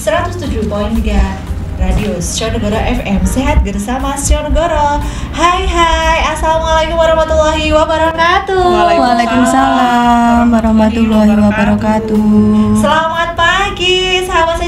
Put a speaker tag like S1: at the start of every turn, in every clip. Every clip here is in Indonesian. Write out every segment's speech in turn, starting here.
S1: 107.3 Radio Sionegoro FM. Sehat bersama Sionegoro. Hai, assalamualaikum warahmatullahi wabarakatuh.
S2: Waalaikumsalam warahmatullahi wabarakatuh.
S1: Selamat pagi, sahabat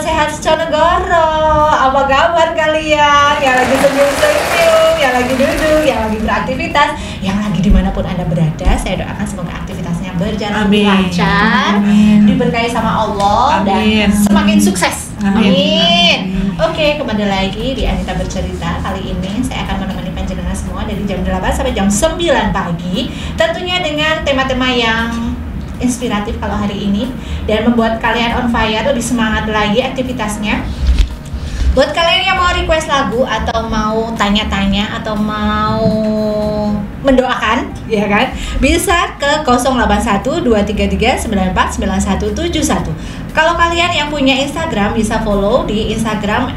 S1: sehat Sionegoro. Apa kabar kalian? Yang lagi senyum-senyum, yang lagi duduk, yang lagi beraktivitas, yang lagi dimanapun Anda berada, saya doakan semoga aktivitasnya berjalan lancar, diberkahi sama Allah, dan semakin sukses. Amin. Oke, kembali lagi di Anita Bercerita. Kali ini saya akan menemani panjenengan semua dari jam 8 sampai jam 9 pagi. Tentunya dengan tema-tema yang inspiratif kalau hari ini, dan membuat kalian on fire, lebih semangat lagi aktivitasnya. Buat kalian yang mau request lagu atau mau tanya-tanya atau mau mendoakan, ya kan, bisa ke 081233949171. Kalau kalian yang punya Instagram bisa follow di Instagram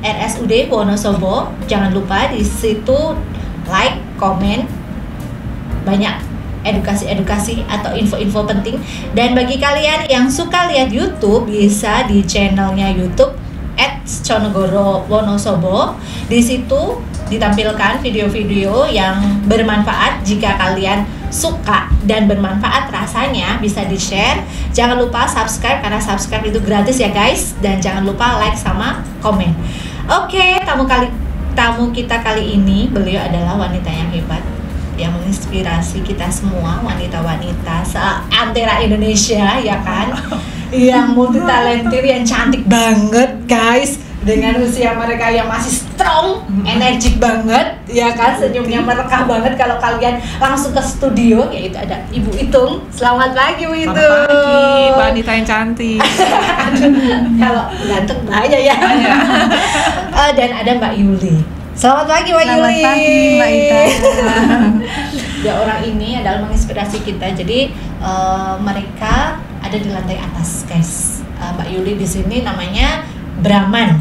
S1: @rsud_wonosobo. Jangan lupa di situ like, komen, banyak edukasi atau info-info penting. Dan bagi kalian yang suka lihat YouTube, bisa di channelnya YouTube @Sionegoro Wonosobo. Di situ ditampilkan video-video yang bermanfaat. Jika kalian suka dan bermanfaat rasanya, bisa di-share. Jangan lupa subscribe, karena subscribe itu gratis ya guys. Dan jangan lupa like sama komen. Oke, tamu kita kali ini, beliau adalah wanita yang hebat, yang menginspirasi kita semua, wanita-wanita seantera Indonesia, ya kan? Yang multitalented, yang cantik banget guys, dengan usia mereka yang masih strong, energik banget, ya kan? Senyumnya merekah banget kalau kalian langsung ke studio, yaitu ada Ibu Itung. Selamat pagi Bu Itung.
S3: Selamat pagi, wanita yang cantik.
S1: Kalau ganteng bahaya ya. Dan ada Mbak Yuli. Selamat pagi Mbak Yuli.
S2: Selamat pagi Mbak Ita.
S1: Ya, orang ini adalah menginspirasi kita. Jadi mereka ada di lantai atas, guys. Mbak Yuli di sini namanya Brahman,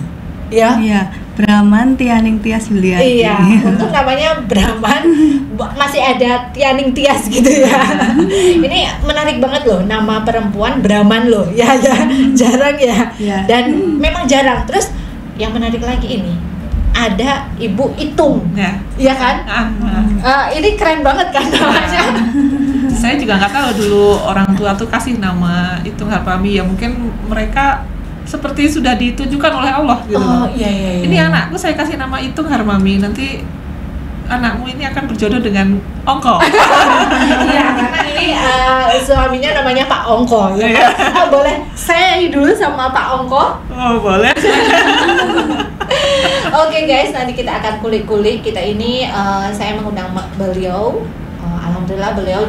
S1: ya?
S2: Iya, Brahman Tianing Tias Yuliati.
S1: Iya, untuk namanya Brahman masih ada Tianing Tias gitu ya. Ini menarik banget loh, nama perempuan Brahman loh, ya, jarang ya. Dan memang jarang. Terus yang menarik lagi ini, ada Ibu Itung, ya kan? Ini keren banget kan namanya.
S3: Saya juga nggak tahu dulu orang tua tuh kasih nama Itung Harpami, ya mungkin mereka seperti sudah ditujukan oleh Allah gitu.
S1: Iya.
S3: Ini anakku saya kasih nama Itung Harmami, nanti anakmu ini akan berjodoh dengan Ongko.
S1: Iya, karena ini suaminya namanya Pak Ongko, ya kan? Boleh saya dulu sama Pak Ongko?
S3: Oh, boleh.
S1: Oke guys, nanti kita akan kulik-kulik. Kita ini saya mengundang beliau. Alhamdulillah beliau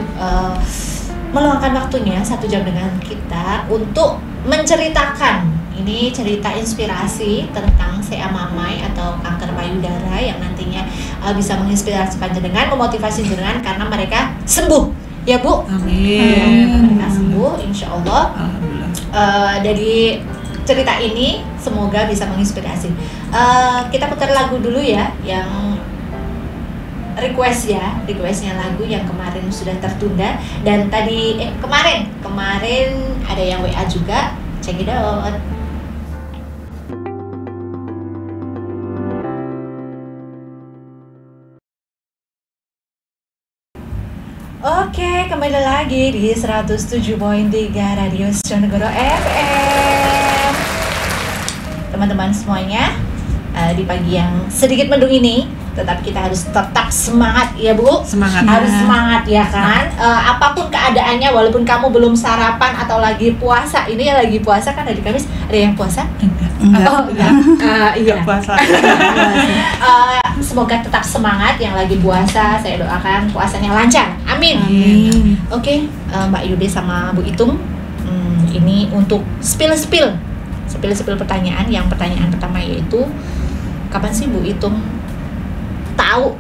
S1: meluangkan waktunya 1 jam dengan kita untuk menceritakan ini cerita inspirasi tentang SEA Mamai atau kanker payudara yang nantinya bisa menginspirasi panjenengan, memotivasi jenengan karena mereka sembuh, ya Bu.
S3: Amin.
S1: Mereka sembuh, insya Allah. Dari cerita ini semoga bisa menginspirasi. Kita putar lagu dulu ya, yang requestnya lagu yang kemarin sudah tertunda, dan tadi kemarin ada yang WA juga. Check it out. Oke, kembali lagi di 107.3 Radio Sionegoro FM. Teman-teman semuanya, di pagi yang sedikit mendung ini, tetap kita harus tetap semangat ya Bu.
S3: Semangat.
S1: Harus semangat ya kan. Apapun keadaannya, walaupun kamu belum sarapan atau lagi puasa. Ini yang lagi puasa kan, hari Kamis ada yang puasa?
S2: Enggak.
S1: Oh iya.
S3: Puasa.
S1: Semoga tetap semangat yang lagi puasa. Saya doakan puasanya lancar. Amin. Oke, Mbak Yude sama Bu Itung, ini untuk spill pertanyaan. Yang pertanyaan pertama yaitu, kapan sih Bu Itung tahu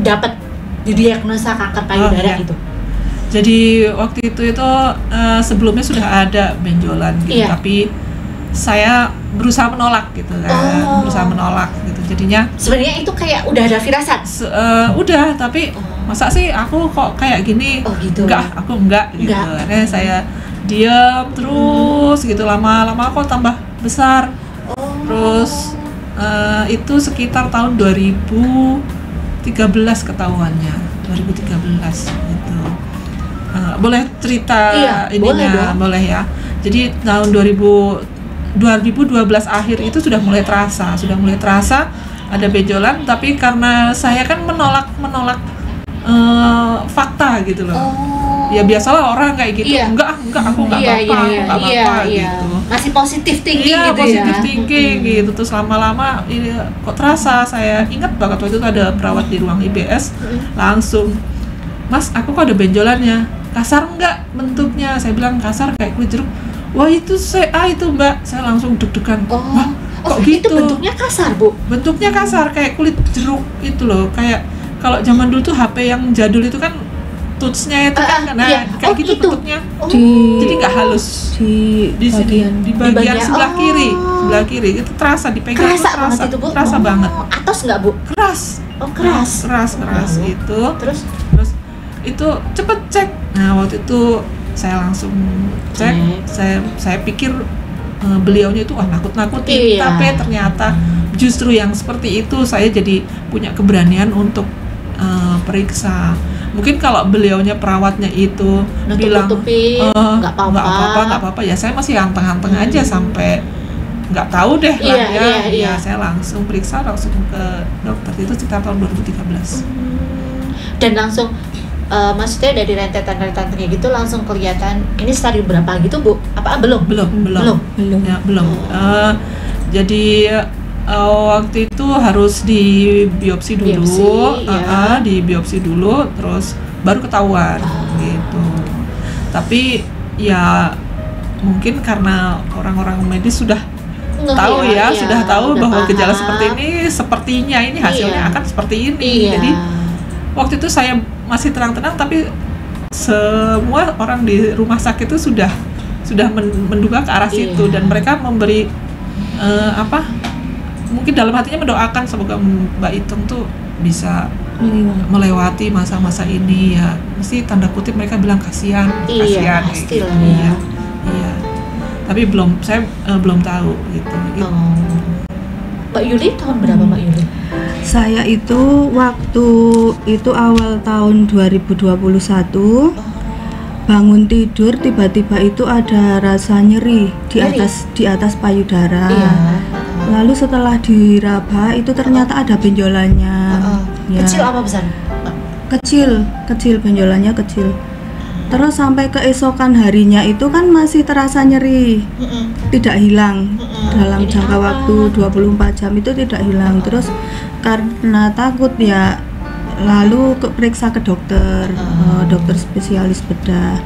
S1: dapat didiagnosa kanker payudara itu?
S3: Jadi waktu itu sebelumnya sudah ada benjolan gitu, tapi saya berusaha menolak gitu kan, berusaha menolak gitu. Jadinya
S1: sebenarnya itu kayak udah ada firasat.
S3: Udah, tapi masa sih aku kok kayak gini?
S1: Oh gitu.
S3: Enggak, aku enggak gitu. Akhirnya saya diam terus gitu, lama-lama kok tambah besar. Terus itu sekitar tahun 2013 ketahuannya, 2013 gitu. Boleh cerita ininya? Boleh ya. Jadi tahun 2012 akhir itu sudah mulai terasa ada benjolan, tapi karena saya kan menolak fakta gitu loh. Ya biasalah orang kayak gitu. Enggak aku enggak apa-apa gitu.
S1: Masih positif thinking gitu
S3: positive thinking gitu. Terus lama-lama ini kok terasa, saya ingat banget waktu itu ada perawat di ruang IBS langsung, "Mas, aku kok ada benjolannya. Kasar enggak bentuknya?" Saya bilang kasar kayak kulit jeruk. "Wah, itu itu Mbak." Saya langsung deg-degan. Kok gitu?
S1: Itu bentuknya kasar, Bu?
S3: Bentuknya kasar kayak kulit jeruk itu loh. Kayak kalau zaman dulu tuh HP yang jadul itu kan touch-nya itu kan kayak gitu itu bentuknya. Jadi nggak halus di sini, di bagian sebelah kiri itu terasa dipegang, terasa banget.
S1: Atas nggak, Bu?
S3: Keras. Keras itu. Terus itu cepet cek. Nah, waktu itu saya langsung cek. Saya pikir beliaunya itu nakut-nakutin, tapi ternyata justru yang seperti itu saya jadi punya keberanian untuk periksa. Mungkin kalau beliaunya perawatnya itu bilang nggak apa-apa, ya saya masih hanteng-hanteng aja sampai nggak tahu deh ya. Saya langsung periksa, langsung ke dokter. Itu sekitar tahun 2013.
S1: Dan langsung maksudnya dari rentetan-rentetannya gitu langsung kelihatan ini stadium berapa gitu, Bu? Apa belum? Ya, belum. Jadi waktu itu harus di biopsi dulu, di biopsi dulu, terus baru ketahuan gitu. Tapi ya mungkin karena orang-orang medis sudah tahu sudah tahu bahwa gejala seperti ini, sepertinya ini hasilnya akan seperti ini. Jadi waktu itu saya masih tenang-tenang, tapi semua orang di rumah sakit itu sudah menduga ke arah situ, dan mereka memberi mungkin dalam hatinya mendoakan semoga Mbak Itung tuh bisa melewati masa-masa ini ya. Mesti tanda kutip mereka bilang kasihan pastilah
S3: iya. Tapi saya belum tahu gitu.
S1: Mbak Yuli tahun berapa, Mbak Yuli?
S2: Saya itu waktu itu awal tahun 2021 bangun tidur tiba-tiba itu ada rasa nyeri di atas payudara. Lalu setelah diraba itu ternyata ada benjolannya.
S1: Kecil apa besar?
S2: Kecil benjolannya kecil. Terus sampai keesokan harinya itu kan masih terasa nyeri, tidak hilang dalam jangka waktu 24 jam itu tidak hilang. Terus karena takut ya lalu periksa ke dokter, dokter spesialis bedah.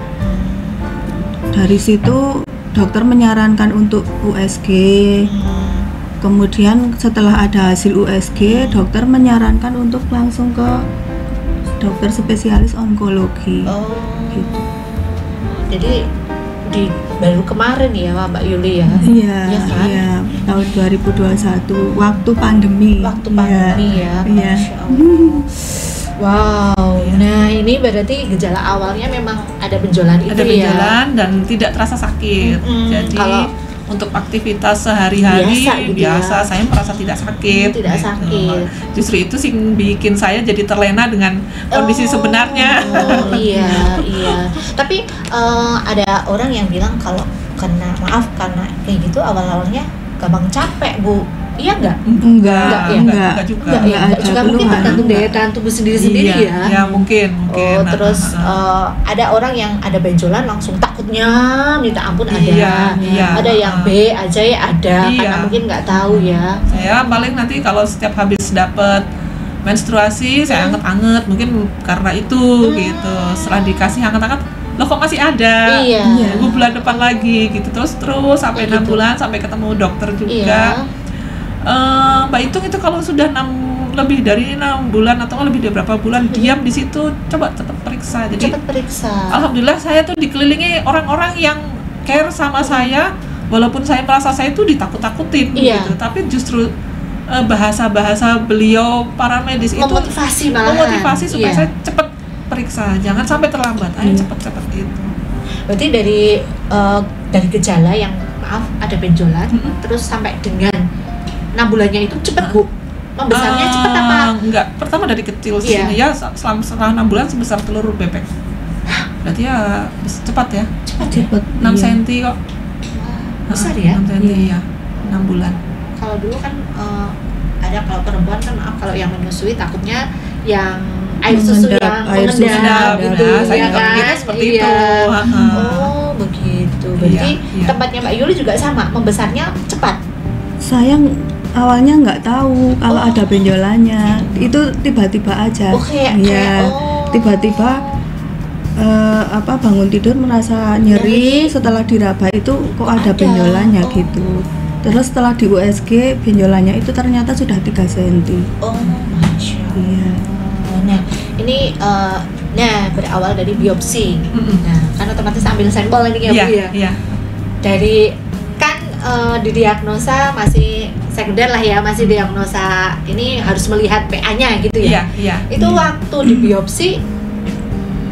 S2: Dari situ dokter menyarankan untuk USG. Kemudian setelah ada hasil USG, dokter menyarankan untuk langsung ke dokter spesialis onkologi. Gitu.
S1: Jadi baru kemarin ya Mbak Yuli ya?
S2: Iya,
S1: kan?
S2: Iya, tahun 2021 waktu pandemi.
S1: Ya. Masya Allah. Wow. Nah, ini berarti gejala awalnya memang ada benjolan itu ya.
S3: Ada benjolan dan tidak terasa sakit. Jadi kalau untuk aktivitas sehari-hari biasa saya merasa tidak sakit. Justru itu sih bikin saya jadi terlena dengan kondisi sebenarnya.
S1: Iya. Tapi ada orang yang bilang kalau karena kayak gitu awal-awalnya gampang capek, Bu. Iya enggak
S2: juga
S1: mungkin tergantung daya tahan tubuh sendiri-sendiri ya.
S3: Ya mungkin.
S1: Terus ada orang yang ada benjolan langsung takutnya minta ampun ada. Ada yang B aja ya ada karena mungkin nggak tahu ya.
S3: Saya paling nanti kalau setiap habis dapat menstruasi saya anget-anget, mungkin karena itu gitu. Setelah dikasih anget-anget, loh kok masih ada? Tunggu bulan depan lagi gitu terus sampai 6 bulan sampai ketemu dokter juga. Mbak Itung itu kalau sudah lebih dari 6 bulan atau lebih dari berapa bulan diam di situ, coba tetap periksa. Jadi alhamdulillah saya tuh dikelilingi orang-orang yang care sama saya, walaupun saya merasa saya tuh ditakut-takutin gitu, tapi justru bahasa-bahasa beliau para medis itu memotivasi supaya saya cepat periksa, jangan sampai terlambat. Ayo cepat-cepat itu.
S1: Berarti dari gejala yang maaf ada benjolan, terus sampai dengan 6 bulannya itu cepat Bu? Membesarnya cepat apa?
S3: Enggak, pertama dari kecil sini ya, setelah 6 bulan sebesar telur bebek. Berarti ya cepat ya?
S2: Cepat.
S3: 6 cm kok.
S1: Besar ya?
S3: 6 cm ya, 6 bulan.
S1: Kalau dulu kan ada kalau perempuan kan maaf kalau yang menyusui takutnya yang air susu yang mengendap gitu
S3: saya
S1: ya
S3: juga
S1: kan?
S3: mikirnya seperti itu.
S1: Oh begitu. Berarti tempatnya Mbak Yuli juga sama, membesarnya cepat.
S2: Saya awalnya nggak tahu kalau ada benjolannya, itu tiba-tiba aja. Tiba-tiba bangun tidur merasa nyeri, setelah diraba itu kok ada benjolannya gitu. Terus setelah di USG benjolannya itu ternyata sudah 3 cm.
S1: Oh, Masya Allah.
S2: Iya.
S1: Nah, ini berawal dari biopsi. Nah, kan otomatis ambil sampel ini ya Bu ya.
S3: Iya.
S1: Dari kan didiagnosa masih sekunder lah ya, masih diagnosa ini harus melihat PA-nya gitu ya.
S3: Iya.
S1: Itu waktu di biopsi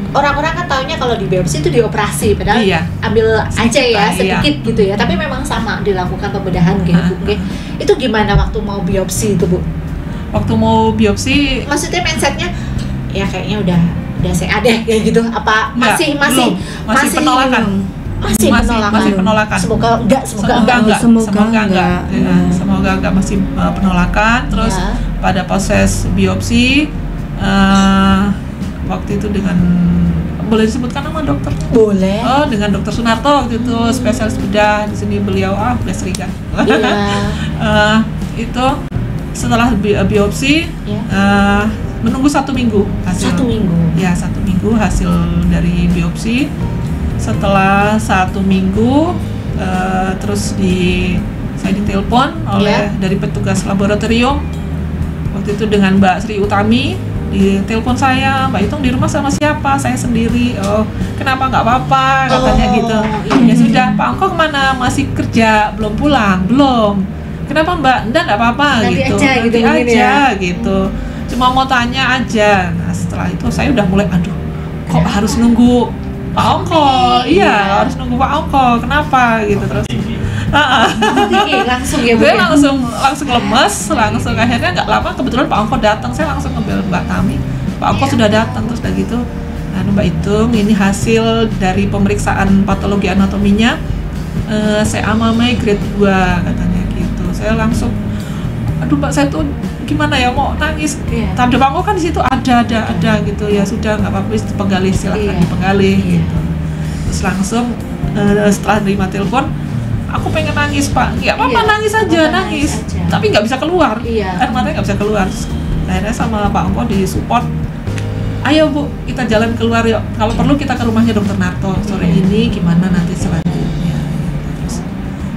S1: orang-orang kan taunya kalau di biopsi itu dioperasi, padahal ambil aja ya sedikit gitu ya. Tapi memang sama dilakukan pembedahan gitu. Itu gimana waktu mau biopsi itu Bu?
S3: Waktu mau biopsi,
S1: maksudnya mindsetnya ya kayaknya udah sehat deh kayak gitu. Apa masih
S3: penolakan?
S1: Masih penolakan. Semoga enggak.
S3: Semoga enggak, masih penolakan. Terus pada proses biopsi waktu itu dengan, boleh disebutkan nama dokter?
S1: Boleh.
S3: Oh, dengan Dokter Sunarto waktu itu, spesialis bedah di sini. Beliau udah seringan. Itu setelah biopsi menunggu 1 minggu hasil.
S1: 1 minggu.
S3: Ya, 1 minggu hasil dari biopsi. Setelah 1 minggu terus saya ditelepon oleh dari petugas laboratorium waktu itu dengan Mbak Sri Utami. Di telepon saya, Mbak Itung di rumah sama siapa? Saya sendiri. Oh, kenapa nggak apa-apa? Katanya gitu. Ya sudah, Pak Angko kemana? Masih kerja, belum pulang? Belum. Kenapa Mbak? Nggak apa-apa gitu. Nanti aja gitu. Cuma mau tanya aja. Nah setelah itu saya udah mulai, kok harus nunggu Pak Angko? Iya, harus nunggu Pak Angko. Kenapa gitu terus?
S1: Langsung ya Bu.
S3: Saya langsung lemes, langsung akhirnya nggak lama kebetulan Pak Angko datang, saya langsung ngebel Mbak Tami, Pak Angko sudah datang. Terus udah gitu, Mbak Itung, ini hasil dari pemeriksaan patologi anatominya, saya amamai grade 2 katanya gitu. Saya langsung, Mbak saya tuh gimana ya, mau nangis. Tapi Pak Angko kan di situ ada gitu. Ya sudah nggak apa-apa, dipenggali, silahkan dipenggali gitu. Terus langsung setelah nerima telepon, aku pengen nangis Pak, nggak apa-apa, nangis aja. Tapi nggak bisa keluar, air matanya nggak bisa keluar. Akhirnya sama Pak Angko disupport, ayo Bu, kita jalan keluar yuk, kalau perlu kita ke rumahnya Dokter Narto sore ini, gimana nanti selanjutnya. Terus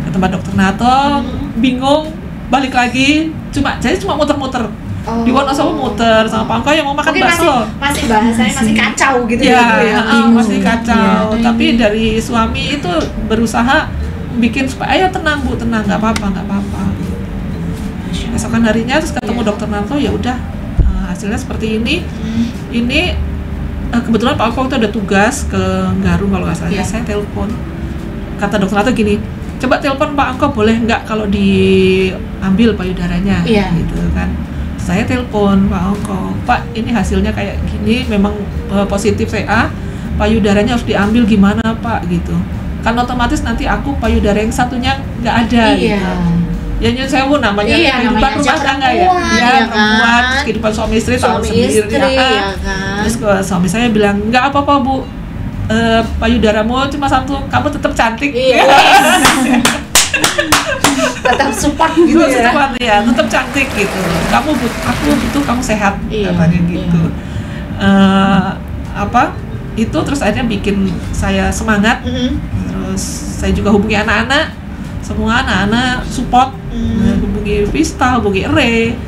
S3: ke tempat Dokter Narto, bingung, balik lagi, cuma muter-muter. Di Wonosobo muter sama Pak Angko yang mau makan bakso.
S1: Masih bahasanya masih kacau gitu ya.
S3: Masih kacau. Tapi dari suami itu berusaha bikin supaya ayo tenang Bu, tenang, nggak apa-apa. Besokan harinya terus ketemu Dokter Narto, ya udah hasilnya seperti ini. Ini kebetulan Pak Angko itu ada tugas ke Garung kalau nggak salah. Saya telepon, kata Dokter Narto gini, coba telepon Pak Angko boleh nggak kalau diambil payudaranya, gitu kan. Saya telepon Pak Angko, Pak ini hasilnya kayak gini, memang positif CA, payudaranya harus diambil, gimana Pak gitu. Kan otomatis nanti aku payudara yang satunya nggak ada gitu. Ya nyun sewu namanya kehidupan rumah tangga perempuan, kehidupan suami istri tahu sendiri kan. Terus suami saya bilang, nggak apa-apa Bu, payudaramu cuma satu, kamu tetap cantik.
S1: Tetap support gitu ya.
S3: Tetap cantik gitu. Aku butuh kamu sehat, katanya gitu. Itu terus akhirnya bikin saya semangat. Terus saya juga hubungi anak-anak, semua anak-anak support, hubungi Vista, hubungi Re,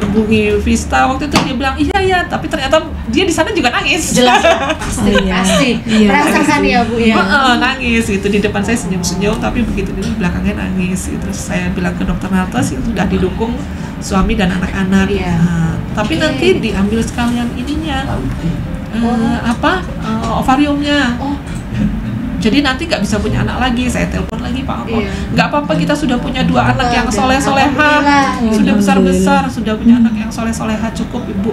S3: hubungi Vista. Waktu itu dia bilang iya, tapi ternyata dia di sana juga nangis.
S1: Jelas, pasti. Merasakan ya Bu ya.
S3: Nangis gitu, di depan saya senyum-senyum, tapi begitu di belakangnya nangis. Terus saya bilang ke Dokter Narto sudah didukung suami dan anak-anak. Tapi nanti diambil sekalian ininya, ovariumnya. Jadi nanti nggak bisa punya anak lagi. Saya telepon lagi Pak Opo, nggak apa-apa, kita sudah punya 2 anak yang soleh-soleha, sudah besar-besar, sudah punya anak yang soleh-soleha, cukup Ibu.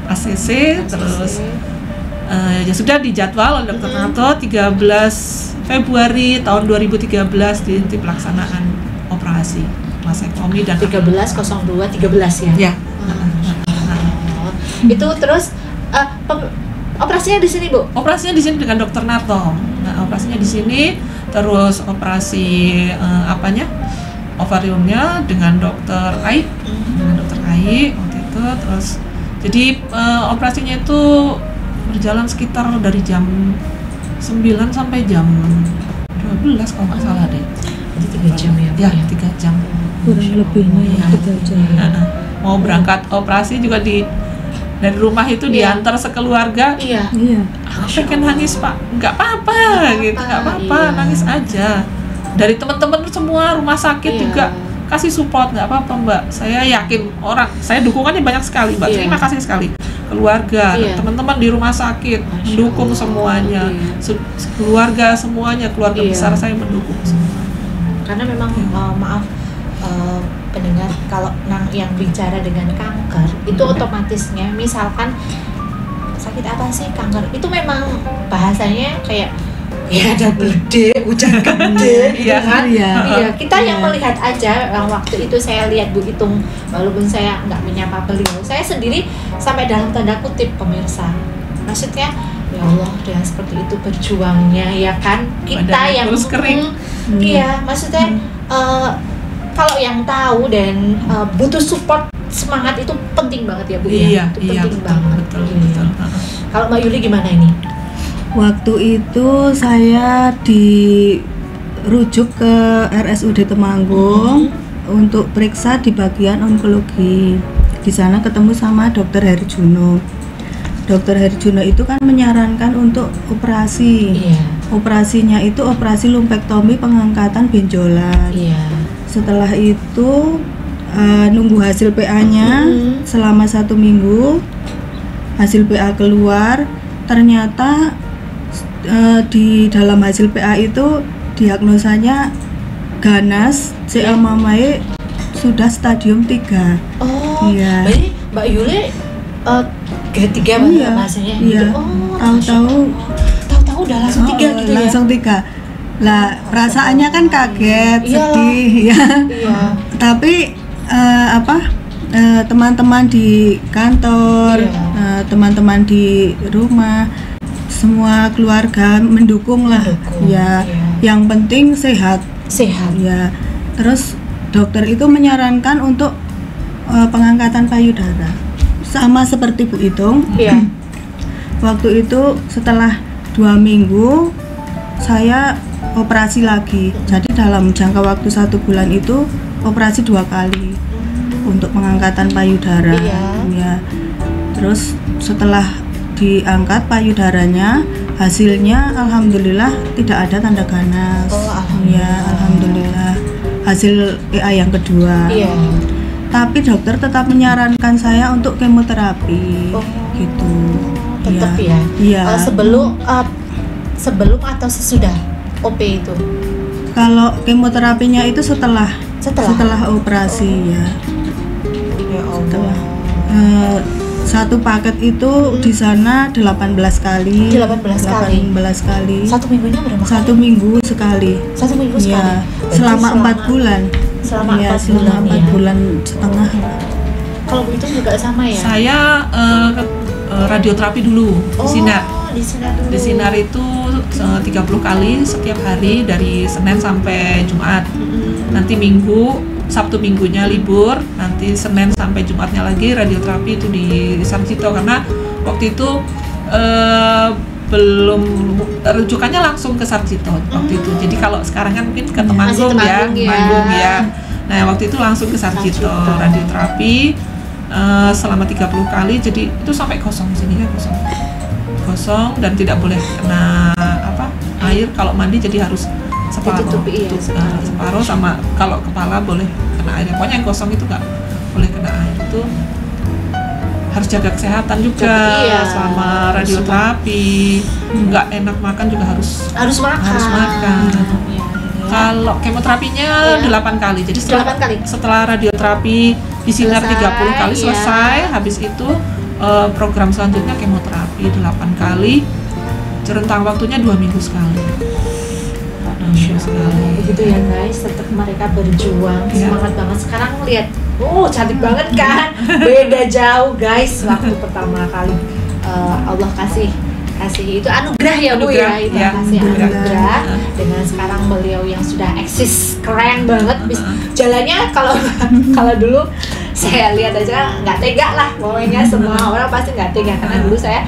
S3: ACC terus ya sudah dijadwal oleh Dr. Narto 13 Februari tahun 2013 di pelaksanaan operasi masektomi dan
S1: 13/02/13 ya. Itu terus operasinya di sini Bu?
S3: Operasinya di sini dengan Dr. Narto. Nah, operasinya di sini, terus operasi ovariumnya dengan Dr. Ai, waktu itu. Terus jadi operasinya itu berjalan sekitar dari jam 9 sampai jam 12 kalau nggak salah deh.
S1: Jadi 3 jam ya?
S3: Ya, 3 jam.
S2: Kurang lebihnya 3 jam.
S3: Mau berangkat operasi juga dari rumah itu diantar sekeluarga.
S1: Iya.
S3: Aku pengen nangis Pak, nggak apa-apa gitu, nggak apa-apa, nangis aja. Dari teman-teman semua rumah sakit juga kasih support, nggak apa-apa Mbak. Saya yakin saya dukungannya banyak sekali Mbak. Terima kasih sekali keluarga, teman-teman di rumah sakit mendukung semuanya, keluarga semuanya, keluarga besar saya mendukung semua.
S1: Karena memang maaf pendengar, kalau yang bicara dengan kanker itu otomatisnya misalkan sakit apa sih kanker, itu memang bahasanya kayak ya ada gede, hujan gede gitu kan. Kita yang melihat aja. Waktu itu saya lihat Bu Itung, walaupun saya nggak menyapa beliau, saya sendiri sampai dalam tanda kutip pemirsa, maksudnya ya Allah, dengan seperti itu berjuangnya ya kan kita
S3: badan
S1: yang
S3: kering.
S1: Iya, maksudnya kalau yang tahu dan butuh support, semangat itu penting banget ya Bu.
S3: Iya,
S1: penting banget.
S3: Betul.
S1: Kalau Mbak Yuli gimana ini?
S2: Waktu itu saya dirujuk ke RSUD Temanggung untuk periksa di bagian onkologi. Di sana ketemu sama Dr. Herjuno. Dr. Herjuno itu kan menyarankan untuk operasi. Operasinya itu operasi lumpektomi, pengangkatan benjolan. Setelah itu nunggu hasil PA-nya selama 1 minggu. Hasil PA keluar, ternyata di dalam hasil PA itu diagnosanya ganas CA mamae sudah stadium 3. Iya.
S1: Berarti Mbak Yuli G3 bahasanya.
S2: Iya.
S1: Tahu udah langsung 3 gitu ya.
S2: Langsung 3. Lah perasaannya kan kaget, sedih ya. Tapi teman-teman di kantor, teman-teman di rumah, semua keluarga mendukung lah. Yang penting sehat. Ya. Terus dokter itu menyarankan untuk pengangkatan payudara, sama seperti Bu Itung. Waktu itu setelah 2 minggu saya operasi lagi. Jadi dalam jangka waktu 1 bulan itu operasi 2 kali untuk pengangkatan payudara. Terus setelah diangkat payudaranya, hasilnya alhamdulillah tidak ada tanda ganas. Alhamdulillah. Hasil PA yang kedua. Tapi dokter tetap menyarankan saya untuk kemoterapi. Gitu.
S1: Tetap sebelum atau sesudah OP itu?
S2: Kalau kemoterapinya itu setelah operasi ya. Setelah satu paket itu di sana 18 kali. 18 kali.
S1: 1 minggunya berapa?
S2: 1 minggu sekali.
S1: 1 minggu sekali.
S2: Selama 4 bulan.
S1: Selama
S2: 4 bulan setengah.
S1: Kalau itu juga sama ya?
S3: Saya radioterapi dulu di Sinar. Di Sinar itu 30 kali setiap hari dari Senin sampai Jumat. Nanti Sabtu minggunya libur, nanti Senin sampai Jumatnya lagi radioterapi itu di Sarjito, karena waktu itu belum rujukannya langsung ke Sarjito waktu itu. Jadi kalau sekarang kan mungkin ke Temanggung ya. Nah waktu itu langsung ke Sarjito radioterapi selama 30 kali. Jadi itu sampai kosong sini kan, kosong dan tidak boleh kena air. Kalau mandi jadi harus separuh sama kalau kepala boleh kena air. Pokoknya yang kosong itu nggak boleh kena air. Itu harus jaga kesehatan juga selama radioterapi. Nggak enak makan juga harus makan. Kalau kemoterapinya 8 kali. Jadi setelah radioterapi disinar 30 kali selesai, habis itu program selanjutnya kemoterapi 8 kali. Rentang waktunya 2 minggu sekali.
S1: Begitu ya guys, tetap mereka berjuang, semangat banget. Sekarang lihat, cantik banget kan? Beda jauh guys. Waktu pertama kali Allah kasih itu anugerah ya Bu ya, itu kasih anugerah. Dengan sekarang beliau yang sudah eksis, keren banget. Jalannya kalau dulu saya lihat aja nggak tega lah, pokoknya semua orang pasti nggak tega karena dulu saya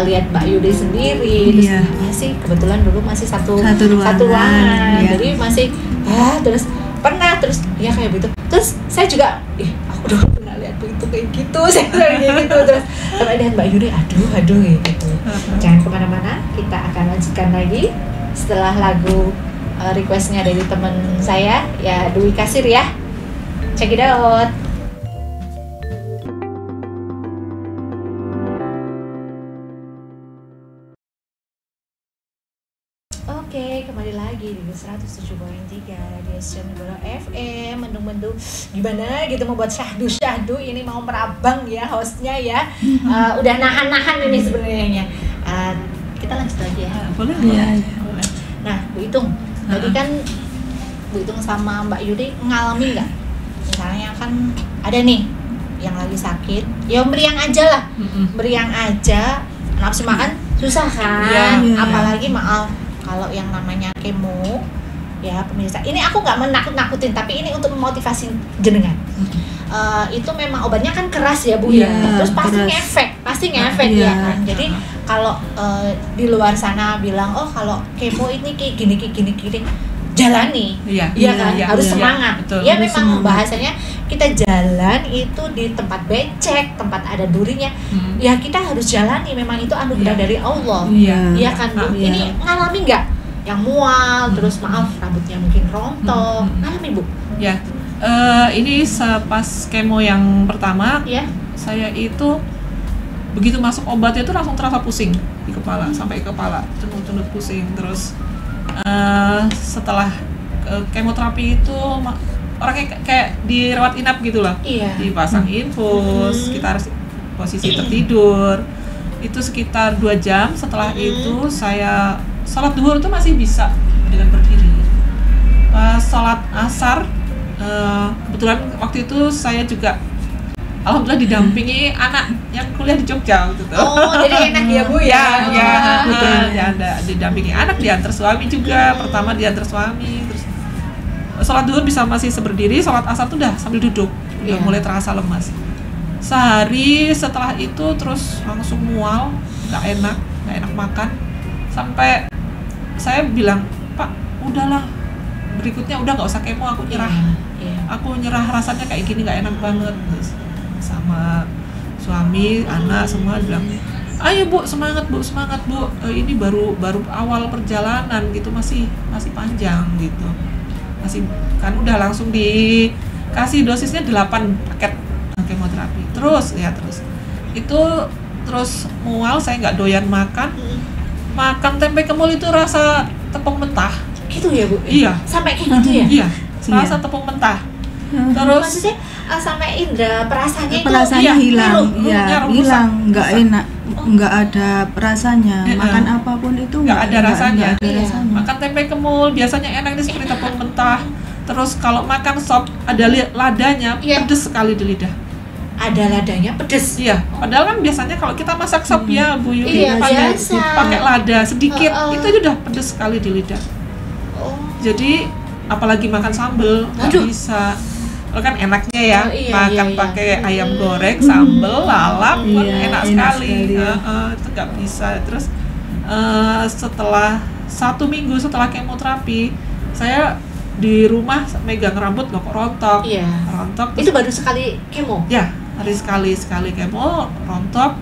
S1: lihat Mbak Yudi sendiri, terus masih kebetulan dulu masih satu ruangan, jadi masih terus pernah ya kayak begitu. Terus saya juga aku udah pernah lihat begitu kayak gitu, saya kayak gitu terus kalau lihat Mbak Yudi aduh gitu. Jangan kemana-mana, kita akan lanjutkan lagi setelah lagu requestnya dari teman saya ya, Dwi Kasir ya. Check it out. Oke, kembali lagi di 107.3 Radio Senegoro FM. Mendung-mendung gimana gitu mau buat syahdu ini mau merabang ya hostnya ya. Udah nahan-nahan ini sebenarnya. Kita lanjut lagi ya.
S3: Boleh.
S1: Nah, Bu Itung, tadi kan Bu Itung sama Mbak Yudi ngalami nggak? Misalnya kan ada nih yang lagi sakit, ya meriang aja lah, meriang aja, nafsu makan susah kan? Apalagi maaf. Kalau yang namanya kemo, ya pemirsa, ini aku nggak menakut-nakutin, tapi ini untuk memotivasi jenengan. Itu memang obatnya kan keras ya Bu ya, terus pasti ngefek ya kan. Jadi kalau di luar sana bilang kalau kemo ini kayak gini, jalani, harus semangat. Betul. Ya memang bahasanya kita jalan itu di tempat becek, tempat ada durinya, ya kita harus jalani. Memang itu anugerah dari Allah, ya kan Bu. Ini ngalami nggak yang mual, terus maaf rambutnya mungkin rontok, ngalami Bu?
S3: Ya, ini pas kemo yang pertama, saya itu begitu masuk obatnya itu langsung terasa pusing di kepala, sampai kepala tunduk pusing. Terus setelah kemoterapi itu orangnya kayak dirawat inap gitu lah, dipasang infus, kita harus posisi tertidur itu sekitar 2 jam. Setelah itu saya sholat duhur itu masih bisa dengan berdiri. Pas sholat asar, kebetulan waktu itu saya juga alhamdulillah didampingi anak yang kuliah di Jogja gitu.
S1: Jadi enak ya Bu ya.
S3: Ada didampingi anak, diantar suami juga. Pertama diantar suami, terus sholat duhur bisa masih berdiri, sholat asar tuh udah sambil duduk, udah mulai terasa lemas. Sehari setelah itu terus langsung mual, nggak enak makan, sampai saya bilang, Pak, udahlah, berikutnya udah nggak usah kemo, aku nyerah, rasanya kayak gini nggak enak banget. Terus sama suami, anak semua bilang, ayo Bu, semangat Bu, ini baru awal perjalanan gitu, masih panjang gitu. Masih kan udah langsung dikasih dosisnya 8 paket kemoterapi. Terus itu mual, saya nggak doyan makan tempe kemul itu rasa tepung mentah
S1: gitu ya Bu?
S3: Iya,
S1: sampai kayak gitu ya?
S3: Iya, rasa tepung mentah. Terus
S1: maksudnya sampai indera perasanya
S2: hilang, nggak enak, nggak ada rasanya. Makan apapun itu
S3: nggak ada rasanya.
S2: Rasanya.
S3: Makan tempe kemul biasanya enak, ini seperti tepung mentah. Terus kalau makan sop ada ladanya, pedes sekali di lidah.
S1: Ada ladanya pedes.
S3: Iya, padahal kan biasanya kalau kita masak sop ya Bu Yudi, pakai lada sedikit, itu udah pedes sekali di lidah. Jadi apalagi makan sambel nggak bisa. Kan enaknya ya, makan pakai ayam goreng, sambel, lalap, enak sekali. Itu nggak bisa. Terus setelah 1 minggu setelah kemoterapi, saya di rumah megang rambut loh kok rontok. Rontok.
S1: Itu baru sekali kemo?
S3: Ya, hari sekali kemo rontok.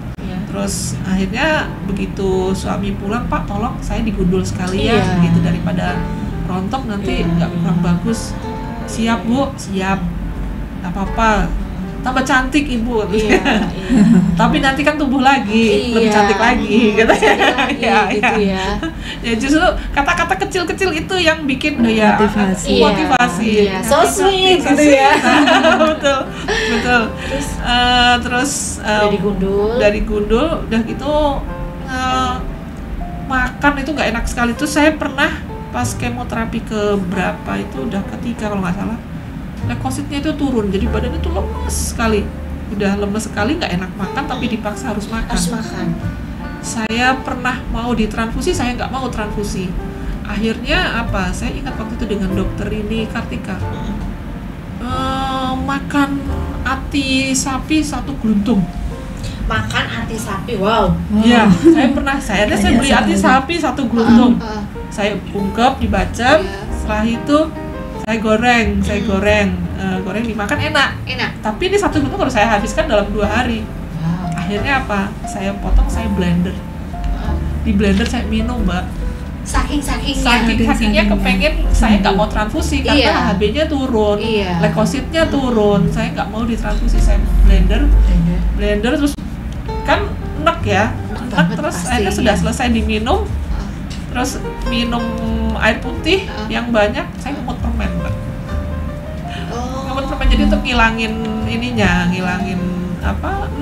S3: Terus akhirnya begitu suami pulang, Pak tolong saya digundul sekalian gitu, daripada rontok nanti nggak kurang bagus. Siap Bu, siap, nggak apa-apa. tambah cantik ibu.
S1: Iya.
S3: Tapi nanti kan tumbuh lagi, lebih cantik lagi, gitu ya.
S1: Gitu ya.
S3: Ya justru kata-kata kecil-kecil itu yang bikin
S2: motivasi.
S3: Motivasi.
S1: Iya. So sweet gitu ya.
S3: Betul. Terus dari gundul udah gitu makan itu nggak enak sekali. Itu saya pernah pas kemoterapi ke berapa itu udah ketiga kalau nggak salah, leukositnya itu turun, jadi badan itu lemes sekali, udah lemes sekali, nggak enak makan tapi dipaksa harus makan. Saya pernah mau ditransfusi, saya nggak mau transfusi. Akhirnya apa? Saya ingat waktu itu dengan dokter ini Kartika, makan ati sapi 1 gluntung.
S1: Makan ati sapi, wow.
S3: Iya, saya beli ati sapi 1 gluntung. Saya ungkep, dibacem, setelah itu saya goreng, goreng dimakan enak. Tapi ini 1 gluntung harus saya habiskan dalam 2 hari. Akhirnya apa? Saya potong, saya blender. Di blender saya minum, Mbak. Sakingnya kepengen saya nggak mau transfusi karena HB-nya turun, leukositnya turun, saya nggak mau ditransfusi, saya blender terus kan enak ya, terus akhirnya sudah selesai diminum, terus minum air putih yang banyak, saya ngemut permen, Mbak. Ngemut permen jadi untuk ngilangin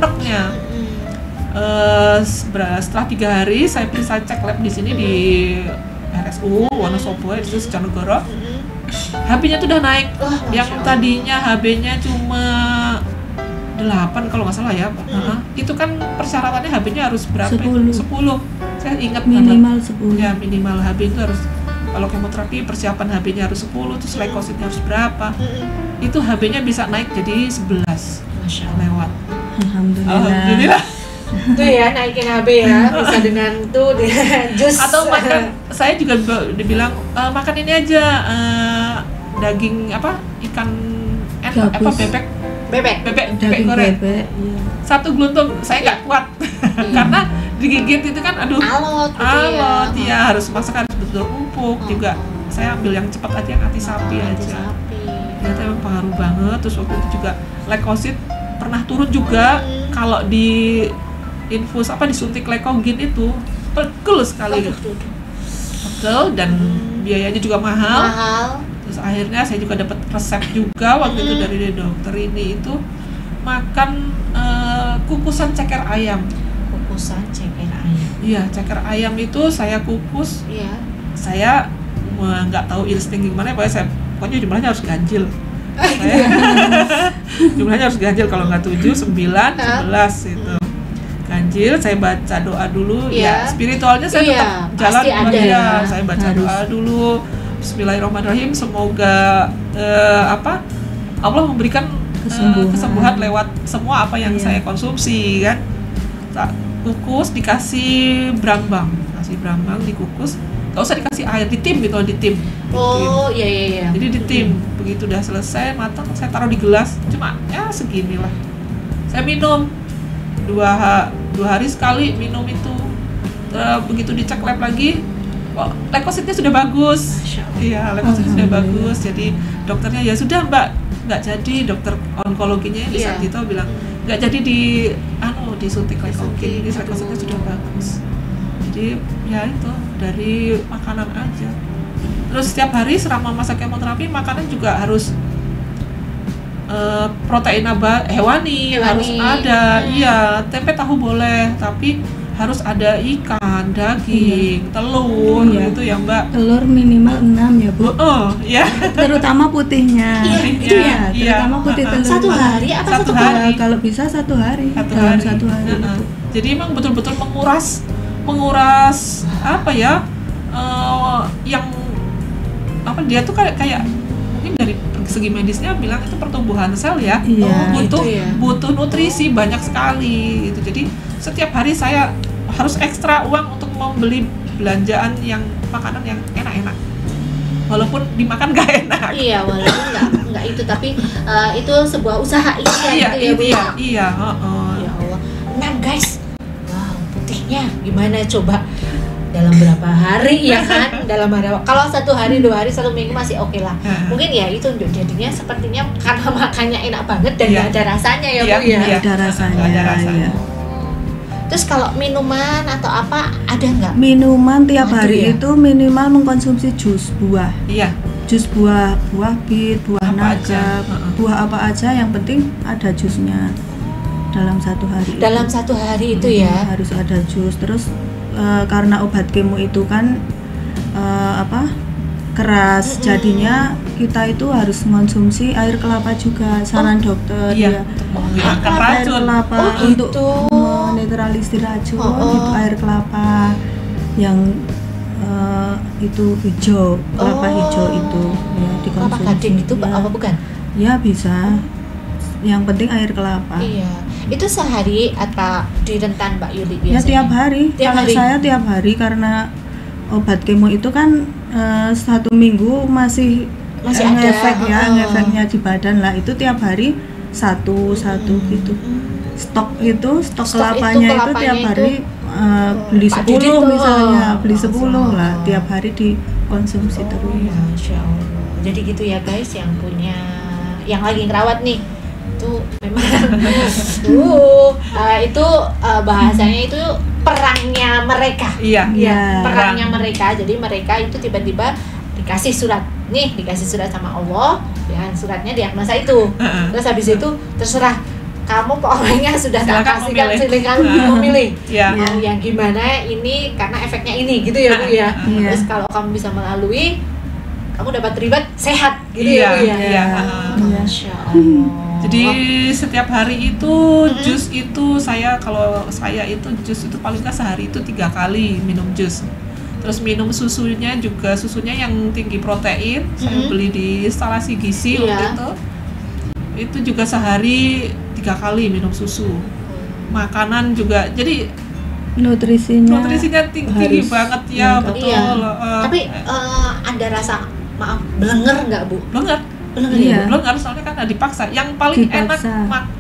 S3: enaknya. Setelah 3 hari saya periksa cek lab di sini di RSU Wonosobo di Sujonegoro. HB-nya tuh udah naik. Yang tadinya HB-nya cuma 8 kalau nggak salah ya. Itu kan persyaratannya HB-nya harus berapa? 10. Saya ingat
S2: minimal
S3: banget.
S2: 10.
S3: Ya, minimal HB itu harus, kalau kemoterapi persiapan HB-nya harus 10, terus leukositnya harus berapa. Itu HB-nya bisa naik jadi 11.
S1: Masya
S3: Allah. Lewat.
S2: Alhamdulillah.
S1: Tuh ya, naikin HB ya, bisa dengan jus.
S3: Atau makan, saya juga dibilang makan ini aja, daging ikan bebek goreng.
S2: Bebek, iya.
S3: 1 gluntung saya nggak kuat karena digigit itu kan alot ya, harus masak, harus betul empuk. Juga saya ambil yang cepat aja, yang ati sapi aja. Ternyata emang pengaruh banget. Terus waktu itu juga leukosit pernah turun juga. Kalau di infus disuntik leukogin itu pegel sekali, pegel dan biayanya juga mahal. Terus akhirnya saya juga dapat resep juga waktu itu dari dokter ini, itu makan kukusan ceker ayam. Iya, ceker ayam itu saya kukus. Saya nggak tahu insting gimana, pokoknya jumlahnya harus ganjil. Jumlahnya harus ganjil, kalau nggak 7, 9, 11 itu ganjil. Saya baca doa dulu, ya spiritualnya saya tetap jalan ya. Saya baca doa dulu, Bismillahirrahmanirrahim, semoga Allah memberikan kesembuhan lewat semua apa yang saya konsumsi kan. Kukus, dikasih brambang dikukus, nggak usah dikasih air, ditim gitu, ditim.
S1: Iya.
S3: Jadi ditim, begitu udah selesai matang, saya taruh di gelas, cuma ya segini lah. Saya minum 2 hari sekali minum itu. Begitu dicek lab lagi, leukositnya sudah bagus. Iya, leukositnya sudah bagus. Jadi dokternya, ya sudah Mbak, nggak jadi. Dokter onkologinya di saat itu bilang nggak jadi disuntik leukogin, ini leukositnya sudah bagus. Jadi ya itu dari makanan aja. Terus setiap hari selama masa kemoterapi makanan juga harus protein hewani harus ada. Iya, tempe tahu boleh, tapi harus ada ikan, daging, telur gitu ya Mbak.
S2: Telur minimal 6 ya Bu.
S3: Ya.
S2: Terutama putihnya. Terutama putih telur.
S1: 1 hari apa 1
S2: hari? Kalau bisa 1 hari. Dalam 1 hari.
S3: Jadi emang betul-betul menguras yang dia tuh kayak mungkin dari segi medisnya bilang itu pertumbuhan sel ya. Butuh nutrisi banyak sekali gitu. Jadi setiap hari saya harus ekstra uang untuk membeli belanjaan yang makanan yang enak-enak, walaupun dimakan gak enak.
S1: Iya, walaupun nggak itu, tapi itu sebuah usaha
S3: Iya.
S1: Ya Allah. Nah guys, wow, putihnya gimana coba? dalam berapa hari ya kan, dalam kalau 1 hari 2 hari 1 minggu masih oke lah. Mungkin ya itu jadinya sepertinya karena makannya enak banget dan nggak ada rasanya ya Bu ya.
S2: Ada rasanya. Ya.
S1: Terus kalau minuman atau apa ada nggak?
S2: Minuman tiap hari itu minimal mengkonsumsi jus buah.
S3: Iya.
S2: Jus buah bit, buah naga, buah apa aja yang penting ada jusnya dalam 1 hari.
S1: Dalam 1 hari itu ya
S2: harus ada jus. Terus karena obat kemo itu kan keras, jadinya kita itu harus mengkonsumsi air kelapa juga, saran dokter
S3: ya. Untuk menghilangkan racun.
S2: Air kelapa untuk menetralisir racun, itu air kelapa yang itu hijau, kelapa hijau itu ya dikonsumsi.
S1: Kelapa gading itu apa bukan?
S2: Ya bisa. Yang penting air kelapa.
S1: Iya. Itu sehari atau di rentan Mbak Yuli biasanya?
S2: Ya tiap hari. Kalau saya tiap hari karena obat kemo itu kan 1 minggu masih ngefek ya, ngefeknya di badan lah. Itu tiap hari satu gitu. Stok kelapanya itu tiap hari beli 10 misalnya, beli 10 lah tiap hari dikonsumsi terus.
S1: Masya Allah. Jadi gitu ya guys, yang punya, yang lagi ngerawat nih, itu memang itu bahasanya itu perangnya mereka.
S3: Iya.
S1: Perangnya mereka. Jadi mereka itu tiba-tiba dikasih surat sama Allah, ya suratnya diagnosa itu. Terus habis itu terserah kamu pokoknya sudah tak kasihkan, silakan memilih mau yang gimana ini karena efeknya ini gitu ya Bu ya. Terus kalau kamu bisa melalui, kamu dapat ribet sehat gitu ya Bu ya. Masya Allah.
S3: Jadi setiap hari itu jus itu kalau saya itu jus itu paling nggak sehari itu 3 kali minum jus. Terus minum susunya yang tinggi protein. Saya beli di instalasi gizi waktu itu juga sehari 3 kali minum susu. Makanan juga, jadi nutrisinya tinggi banget ya, betul.
S1: Tapi ada rasa belenger nggak Bu?
S3: Belenger. Belum harus, soalnya kan dipaksa. Yang paling enak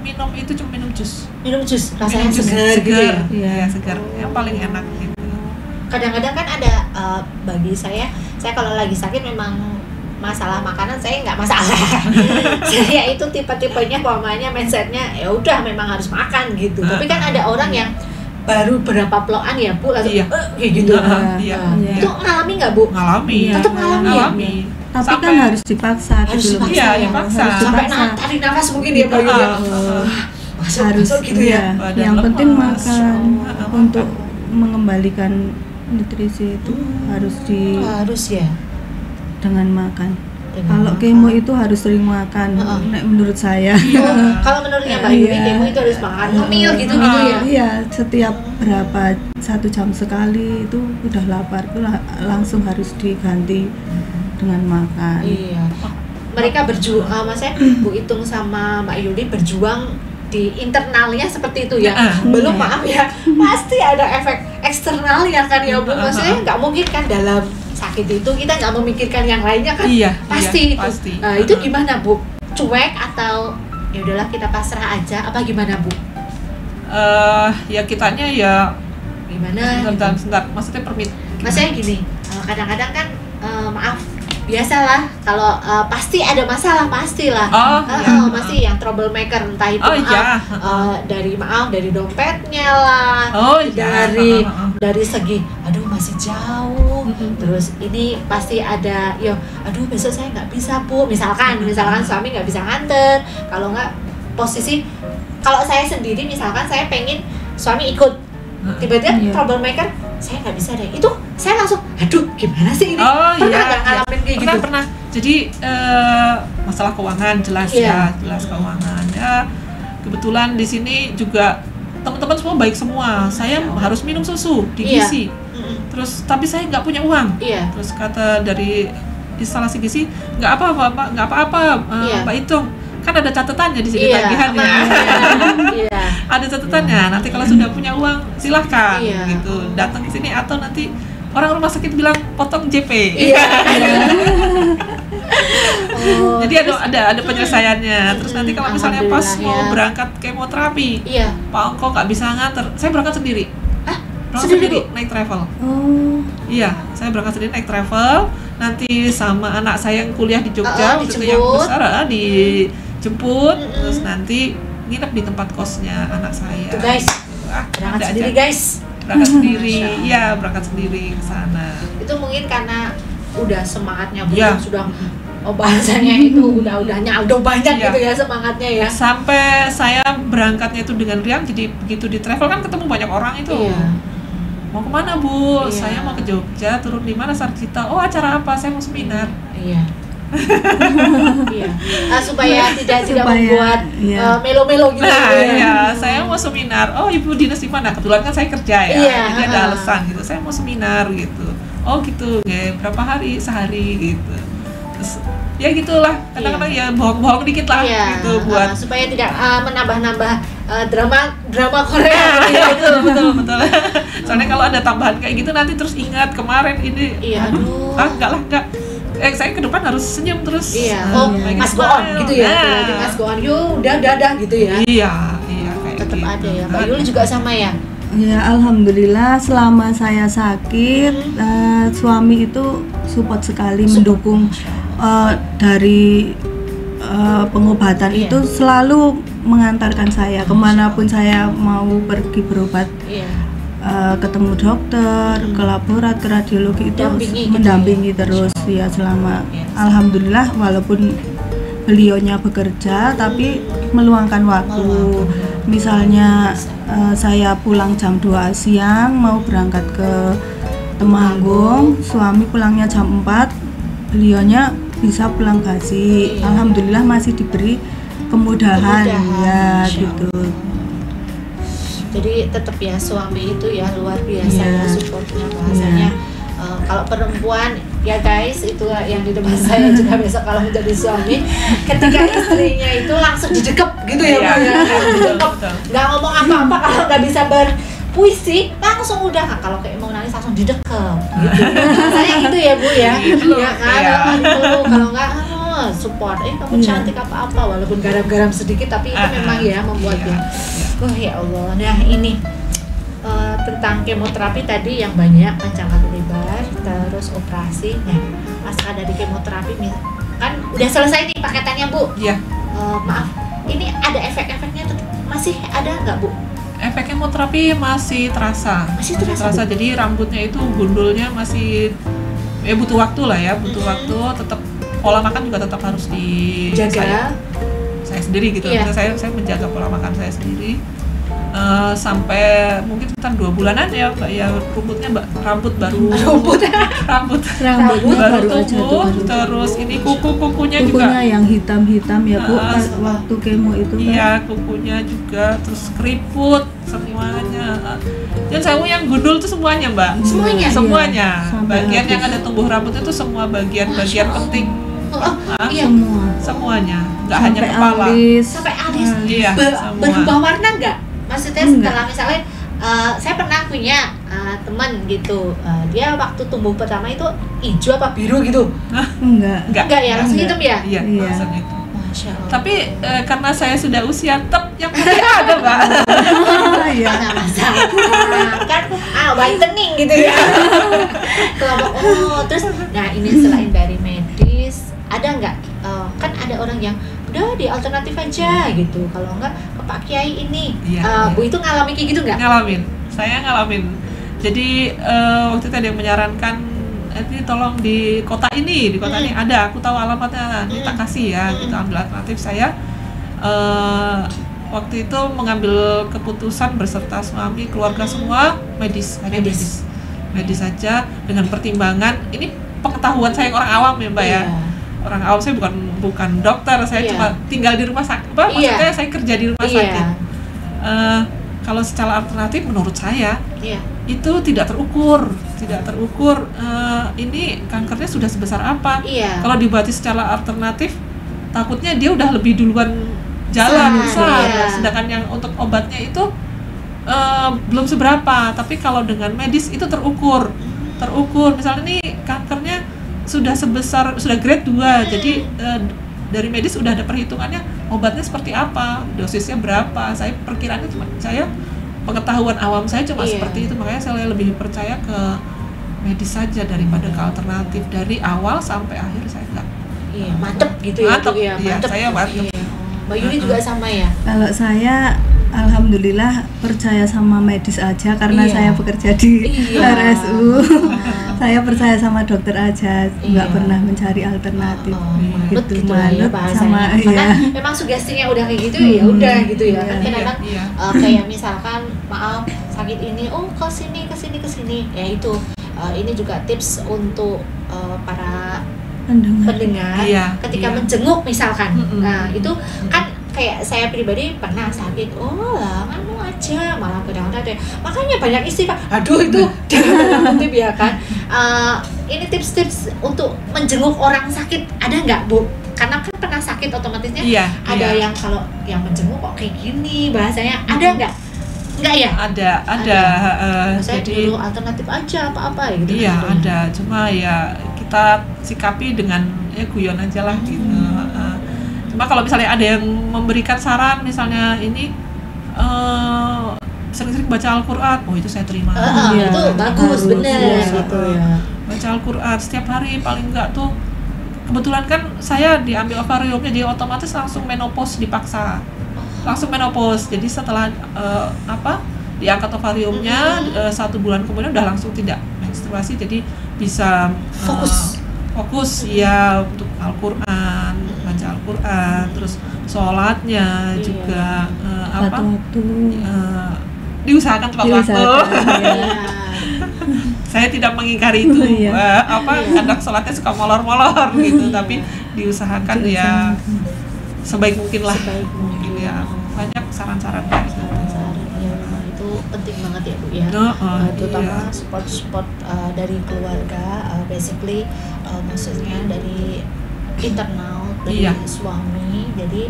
S3: minum itu cuma minum jus.
S1: Rasanya segar gitu ya?
S3: Iya, segar. Yang paling enak gitu.
S1: Kadang-kadang kan ada bagi saya kalau lagi sakit memang masalah makanan saya nggak masalah. Saya itu tipe-tipenya pokoknya mindsetnya ya udah memang harus makan gitu. Tapi kan ada orang yang baru berapa pelokan ya Bu langsung kayak gitu. Itu ngalami nggak Bu?
S3: Ngalami.
S1: Tetap ngalami.
S2: Tapi kan harus dipaksa gitu.
S3: Iya, dipaksa.
S1: Sampai tarik nafas mungkin ya Pak.
S2: Harus gitu ya. Yang penting makan untuk mengembalikan nutrisi itu harus
S1: ya
S2: dengan makan. Kalau kemo itu harus sering makan, menurut saya.
S1: Kalau menurutnya Mbak Yuli, kemo itu harus makan ngemil gitu ya?
S2: Iya, setiap 1 jam sekali itu udah lapar, itu langsung harus diganti dengan makan.
S1: Iya. Mereka berjuang, maksudnya Bu Itung sama Mbak Yuli berjuang di internalnya seperti itu ya. Belum maaf ya, pasti ada efek eksternalnya kan ya Bu. Maksudnya nggak mungkin kan dalam sakit itu kita nggak memikirkan yang lainnya kan. Pasti. Itu gimana Bu? Cuek atau ya udahlah kita pasrah aja? Apa gimana Bu?
S3: Ya kitanya ya
S1: gimana?
S3: Sebentar. Maksudnya
S1: gini. Kadang-kadang kan maaf. Biasalah kalau pasti ada masalah pastilah. Pasti yang troublemaker entah itu dari dompetnya lah, dari segi aduh masih jauh, terus ini pasti ada aduh besok saya nggak bisa Bu, misalkan suami nggak bisa nganter, kalau nggak posisi kalau saya sendiri misalkan saya pengen suami ikut, tiba-tiba troublemaker saya nggak bisa deh, itu saya langsung aduh gimana sih ini. Ngalamin kayak gitu?
S3: Pernah. Jadi masalah keuangan jelas keuangan ya. Kebetulan di sini juga teman-teman semua baik semua. Saya harus minum susu di gizi. Terus tapi saya nggak punya uang. Terus kata dari instalasi gizi nggak apa-apa Mbak Itung. Kan ada catatannya di sini tagihannya. Ada catatannya. Nanti kalau sudah punya uang silahkan gitu datang ke sini, atau nanti orang rumah sakit bilang potong JP. Jadi ada penyelesaiannya. Terus nanti kalau misalnya pas mau berangkat kemoterapi, Pak Ongko nggak bisa nganter, saya berangkat sendiri. Berangkat sendiri naik travel. Iya, saya berangkat sendiri naik travel. Nanti sama anak saya yang kuliah di Jogja, waktu itu yang besar dijemput, terus nanti nginep di tempat kosnya anak saya.
S1: Tuh guys, berangkat sendiri guys.
S3: Berangkat sendiri, iya berangkat sendiri ke sana.
S1: Itu mungkin karena udah semangatnya bukan sudah bahasanya itu udah banyak gitu ya semangatnya ya.
S3: Sampai saya berangkatnya itu dengan riang, jadi begitu di travel kan ketemu banyak orang itu. Mau kemana Bu? Saya mau ke Jogja, turun di mana Sarjita? Oh acara apa? Saya mau seminar.
S1: Supaya tidak membuat melo-melo gitu.
S3: Saya mau seminar. Oh Ibu dinas di mana? Kebetulan kan saya kerja ya. Jadi ada alasan gitu. Saya mau seminar gitu. Oh gitu. Berapa hari? Sehari gitu. Terus ya gitulah. Kadang-kadang ya bohong-bohong dikit lah gitu buat
S1: supaya tidak menambah-nambah drama Korea.
S3: Betul. Soalnya kalau ada tambahan kayak gitu nanti terus ingat kemarin ini. Enggak. Saya ke depan harus senyum terus.
S1: Mas go on gitu ya. Mas go on, udah gitu ya.
S3: Iya kayak
S1: tetap
S3: gitu.
S1: ada ya. Mbak Yuli juga sama ya.
S2: Ya alhamdulillah selama saya sakit suami itu support sekali, mendukung dari pengobatan itu selalu mengantarkan saya kemanapun saya mau pergi berobat. Ketemu dokter, ke laborat, ke radiologi itu mendampingi terus ya selama alhamdulillah walaupun beliaunya bekerja tapi meluangkan waktu. Misalnya saya pulang jam 2 siang mau berangkat ke Temanggung, suami pulangnya jam 4, beliaunya bisa pulang pagi. Alhamdulillah masih diberi kemudahan. Ya gitu.
S1: Jadi tetap ya suami itu ya luar biasa ya supportnya bahasanya. Kalau perempuan ya guys itu yang di depan saya juga besok kalau menjadi suami ketika istrinya itu langsung didekep gitu ya Bu ya. Nggak ngomong apa-apa kalau nggak bisa berpuisi langsung udah kalau kayak mau nangis langsung didekep gitu. Saya gitu ya Bu ya. Kalau nggak support kamu cantik apa-apa walaupun garam-garam sedikit tapi itu memang ya membuatnya. Ya Allah. Nah ini tentang kemoterapi tadi yang banyak panjang kali lebar, terus operasi. Nah pasca dari kemoterapi kan udah selesai nih paketannya Bu. Maaf, ini ada efek-efeknya masih ada nggak Bu?
S3: Efek kemoterapi masih terasa. Masih terasa. Jadi rambutnya itu gundulnya masih butuh waktu lah ya, waktu. Tetap pola makan juga tetap harus dijaga. Saya sendiri gitu. Saya menjaga pola makan saya sendiri. Sampai mungkin sekitar 2 bulanan ya Mbak ya, rambut baru tumbuh, terus ini kukunya juga
S2: yang hitam ya Bu waktu kemo itu kan.
S3: Iya, kukunya juga, terus keriput semuanya. Dan saya yang gundul tuh semuanya Mbak. Semuanya. Bagian yang ada tumbuh rambut itu semua bagian-bagian penting. Semuanya, nggak hanya kepala.
S1: Sampai alis.
S3: Iya,
S1: berubah warna nggak? Maksudnya setelah misalnya saya pernah punya teman gitu, dia waktu tumbuh pertama itu hijau apa biru gitu? Enggak ya, langsung hitam ya?
S3: Iya. Langsung hitam.
S1: Masya Allah.
S3: Tapi karena saya sudah usia tetap yang putih ada Mbak.
S2: Iya.
S1: Kan whitening gitu ya. Kelompok terus, nah ini selain dari medis, ada nggak? Kan ada orang yang udah di alternatif aja gitu. Kalau enggak ke Pak Kiai ini. Bu itu ngalami kayak gitu nggak?
S3: Saya ngalamin. Jadi waktu itu ada yang menyarankan ini tolong di kota ini ada, aku tahu alamatnya, ini tak kasih ya, kita ambil alternatif. Saya waktu itu mengambil keputusan berserta suami, keluarga semua medis saja dengan pertimbangan ini pengetahuan saya orang awam ya Mbak ya. Orang awam, saya bukan dokter, saya cuma tinggal di rumah sakit. Maksudnya saya kerja di rumah sakit. Kalau secara alternatif menurut saya itu tidak terukur. Ini kankernya sudah sebesar apa? Kalau diobati secara alternatif, takutnya dia udah lebih duluan jalan besar. Sedangkan yang untuk obatnya itu belum seberapa. Tapi kalau dengan medis itu terukur. Misalnya nih kankernya sudah grade 2, jadi dari medis udah ada perhitungannya obatnya seperti apa, dosisnya berapa. Saya perkiraannya cuma saya pengetahuan awam saya cuma
S1: Iya.
S3: seperti itu, makanya saya lebih percaya ke medis saja daripada ke alternatif. Dari awal sampai akhir saya enggak.
S1: Iya, mantep gitu ya.
S3: Mantep,
S1: Bu, ya.
S3: iya,
S1: Mantep.
S3: saya mantep.
S1: Iya. Mbak Yuli juga sama ya?
S2: Kalau saya alhamdulillah percaya sama medis aja karena
S1: Iya.
S2: saya bekerja di
S1: Iya.
S2: RSU. Saya percaya sama dokter aja, nggak
S1: Iya.
S2: pernah mencari alternatif.
S1: Manut gitu
S2: Manut
S1: lah ya bahasanya.
S2: sama
S1: Karena
S2: iya.
S1: memang sugestinya udah kayak gitu ya udah gitu ya. Kan
S3: Iya,
S1: kadang
S3: iya.
S1: kayak misalkan maaf sakit ini, oh ke sini. Ya itu ini juga tips untuk para pendengar
S3: Iya,
S1: ketika
S3: iya.
S1: menjenguk misalkan.
S3: Mm-mm.
S1: Nah, itu kan kayak saya pribadi pernah sakit, oh lah anu aja, malah kadang-kadang ada makanya banyak istighfar. Aduh itu jangan kutip ya kan. Ini tips-tips untuk menjenguk orang sakit ada nggak Bu? Karena kan pernah sakit otomatisnya
S3: Iya,
S1: ada
S3: iya.
S1: yang kalau yang menjenguk kok kayak gini bahasanya ada nggak? Nggak ya?
S3: Ada.
S1: Saya
S3: Jadi
S1: dulu alternatif aja apa gitu.
S3: iya
S1: kan.
S3: ada, cuma ya kita sikapi dengan guyon aja lah gitu. Cuma kalau misalnya ada yang memberikan saran, misalnya ini sering-sering baca Al-Quran, oh itu saya terima.
S2: Iya.
S1: Itu bagus,
S2: Harus,
S1: bener
S2: iya.
S1: gitu ya.
S3: Baca Al-Quran setiap hari paling enggak tuh. Kebetulan kan saya diambil ovariumnya, dia otomatis langsung menopause dipaksa. Langsung menopause. Jadi setelah diangkat ovariumnya 1 bulan kemudian udah langsung tidak menstruasi, jadi bisa fokus ya untuk Al-Quran, baca Al-Quran, terus sholatnya
S1: Iya.
S3: juga
S2: Waktu-waktu.
S3: diusahakan tepat waktu.
S2: Diusahakan, ya.
S3: Saya tidak mengingkari itu.
S2: Iya.
S3: Kadang sholatnya suka molor-molor gitu, tapi diusahakan ya sebaik mungkin lah.
S1: Sebaik mungkin.
S3: Ya. Banyak saran-saran kayak gitu.
S1: Ya, itu penting banget ya Bu ya. Terutama
S3: Iya.
S1: support dari keluarga, basically maksudnya dari internal dari
S3: Iya.
S1: suami. Jadi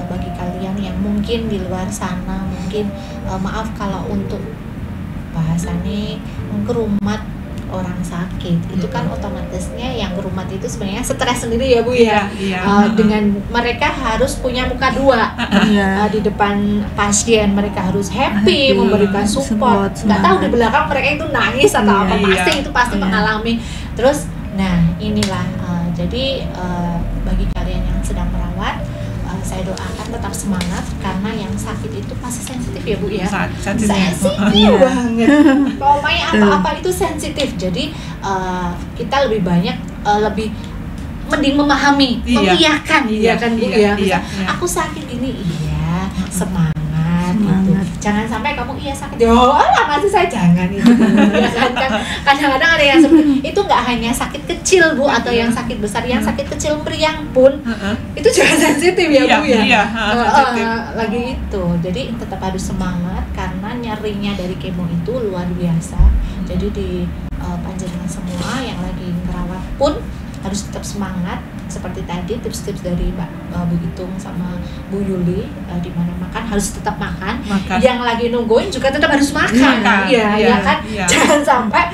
S1: bagi kalian yang mungkin di luar sana mungkin maaf kalau untuk bahasannya kerumat orang sakit itu kan otomatisnya yang kerumat itu sebenarnya stres sendiri ya Bu ya.
S3: Iya.
S1: Dengan mereka harus punya muka dua.
S2: Iya.
S1: Di depan pasien mereka harus happy,
S2: Happy,
S1: memberikan support. Nggak tahu di belakang mereka itu nangis atau apa,
S3: Iya.
S1: pasti
S2: Iya.
S1: mengalami. Terus, nah inilah jadi bagi kalian yang sedang merawat, saya doakan tetap semangat karena yang sakit itu pasti sensitif ya Bu ya. Sensitif
S2: Iya.
S1: banget. Pokoknya apa-apa itu sensitif. Jadi kita lebih banyak lebih mending memahami, mengiyakan,
S3: Iya,
S1: kan Bu
S3: iya,
S1: ya.
S3: iya,
S1: Misal,
S3: iya.
S1: aku sakit ini, iya, semangat gitu.
S2: Semangat.
S1: Jangan sampai kamu iya sakit. Oh, lah masih saya jangan itu. Ya kan kadang-kadang ada yang seperti itu nggak hanya sakit kecil Bu atau yang sakit besar, yang sakit kecil meriang pun itu juga sensitif ya Bu ya.
S3: Iya, sensitif.
S1: Lagi itu. Jadi tetap harus semangat karena nyerinya dari kemo itu luar biasa. Jadi di panjenengan semua yang lagi merawat pun harus tetap semangat seperti tadi tips-tips dari Mbak Bu Gitung sama Bu Yuli, di mana makan harus tetap makan. Yang lagi nungguin juga tetap harus makan. Iya kan?
S3: Iya.
S1: Jangan sampai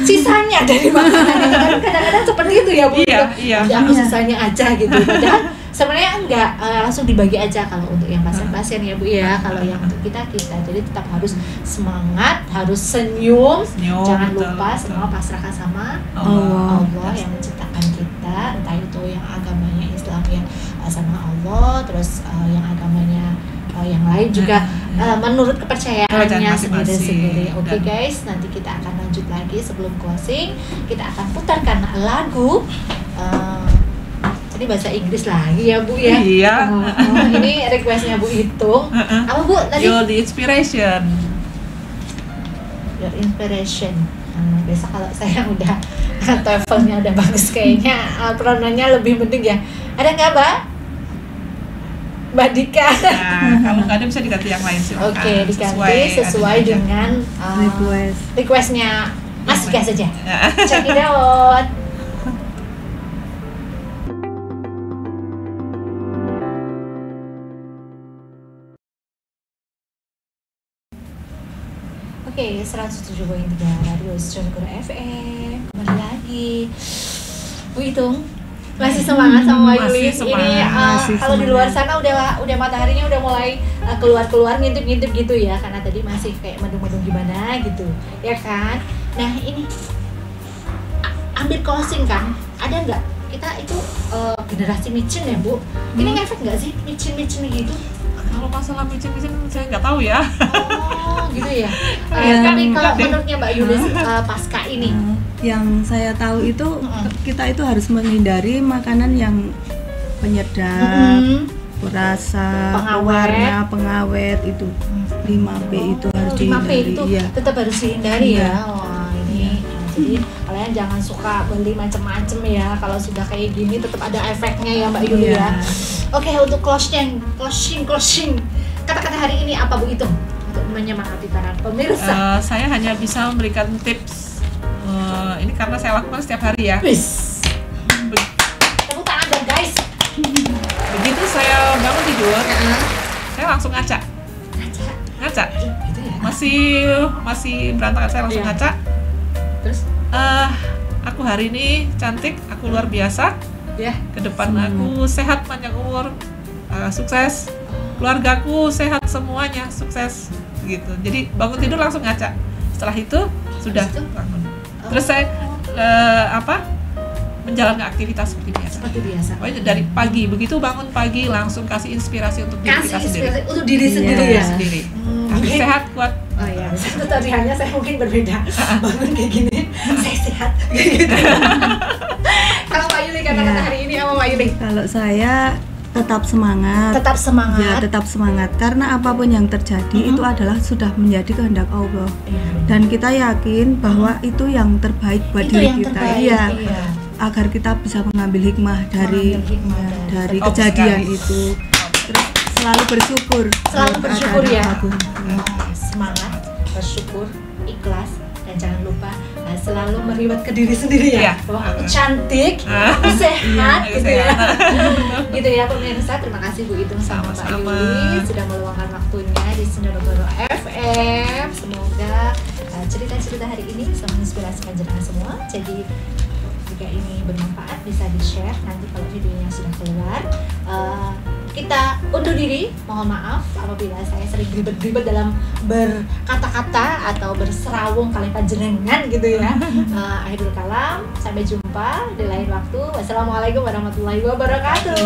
S1: sisanya dari makanan itu kan kadang-kadang seperti itu ya Bu.
S3: Iya.
S1: Aku sisanya aja gitu. Padahal sebenarnya enggak, langsung dibagi aja kalau untuk yang pasien-pasien ya Bu ya. Kalau yang untuk kita jadi tetap harus semangat, harus senyum. Jangan lupa semua pasrahkan sama Allah yang menciptakan kita, entah itu yang agamanya Islam ya sama Allah, terus yang agamanya yang lain juga menurut kepercayaannya sendiri-sendiri. Oke guys, nanti kita akan lanjut lagi. Sebelum closing kita akan putarkan lagu ini bahasa Inggris lagi ya Bu ya.
S3: Iya.
S1: Ini requestnya Bu Hitung. Apa Bu tadi?
S3: Your Inspiration.
S1: Your Inspiration. Besok kalau saya udah TOEFL-nya udah bagus kayaknya peranannya lebih penting ya. Ada nggak Mbak Dika?
S3: Nah, kalau nggak ada bisa diganti yang lain sih.
S1: Oke, diganti sesuai dengan requestnya Mas Dika saja. Check it out. Oke, 107.3 Radio Sejongkura FM. Kembali lagi. Bu Hitung masih semangat sama Yuli. Ini kalau di luar sana udah mataharinya udah mulai keluar-keluar ngintip-ngintip gitu ya, karena tadi masih kayak mendung-mendung gimana gitu ya kan. Nah ini ambil closing kan, ada nggak kita itu generasi micin ya Bu, ini ngefek nggak sih micin-micin gitu?
S3: Kalau masalah micin-micin saya nggak tahu ya.
S1: Oh gitu ya. Tapi kalau menurutnya Mbak Yulis pasca ini
S2: yang saya tahu itu kita itu harus menghindari makanan yang penyedap, rasa, warna, pengawet itu 5P itu harus
S1: 5P
S2: dihindari.
S1: itu
S2: Iya.
S1: tetap harus dihindari ya. Wah ini jadi kalian jangan suka beli macam-macam ya. Kalau sudah kayak gini tetap ada efeknya ya Mbak Yuli ya. Oke, untuk closing kata-kata hari ini apa Bu Itung untuk menyemangati para pemirsa?
S3: Saya hanya bisa memberikan tips. Ini karena saya lakukan setiap hari ya.
S1: Wis. Tepuk tangan dong guys.
S3: Begitu saya bangun tidur, saya langsung ngaca.
S1: Gitu ya.
S3: Masih berantakan, saya langsung ngaca.
S1: Terus
S3: aku hari ini cantik, aku luar biasa.
S1: ya,
S3: Ke depan aku sehat, panjang umur, sukses. Keluargaku sehat semuanya, sukses gitu. Jadi bangun tidur langsung ngaca. Setelah itu sudah bangun. Terus saya menjalankan aktivitas seperti biasa. Pokoknya dari pagi, begitu bangun pagi langsung kasih inspirasi untuk diri kita sendiri.
S1: Untuk diri sendiri ya.
S3: Sendiri. Tapi sehat, kuat.
S1: Oh iya, itu tadi hanya saya mungkin berbeda. Bangun kayak gini, saya sehat kayak gitu. Kalau Mbak Yuli kata-kata hari ini apa Mbak Yuli?
S2: Kalau saya tetap semangat.
S1: Tetap semangat.
S2: Ya, tetap semangat karena apapun yang terjadi itu adalah sudah menjadi kehendak Allah. Dan kita yakin bahwa itu yang terbaik buat
S1: Itu
S2: diri
S1: yang
S2: kita.
S1: terbaik,
S2: Iya.
S1: iya.
S2: Agar kita bisa mengambil hikmah dari kejadian itu. Terus selalu bersyukur.
S1: Selalu bersyukur ya.
S2: Apapun.
S1: Semangat, bersyukur, ikhlas, dan jangan lupa selalu meriwet ke diri sendiri ya. Bahwa aku cantik, aku sehat gitu ya. Gitu ya pemirsa. Terima kasih Bu Itung sama Mbak Yuli sudah meluangkan waktunya di Sunda.Roh FM. Semoga cerita-cerita hari ini bisa menginspirasi panjenengan semua. Jadi jika ini bermanfaat bisa di-share nanti kalau videonya sudah keluar. Kita undur diri, mohon maaf apabila saya sering ribet-ribet dalam berkata-kata atau berserawung kali panjenengan gitu ya. Akhirul kalam, sampai jumpa di lain waktu. Wassalamualaikum warahmatullahi wabarakatuh.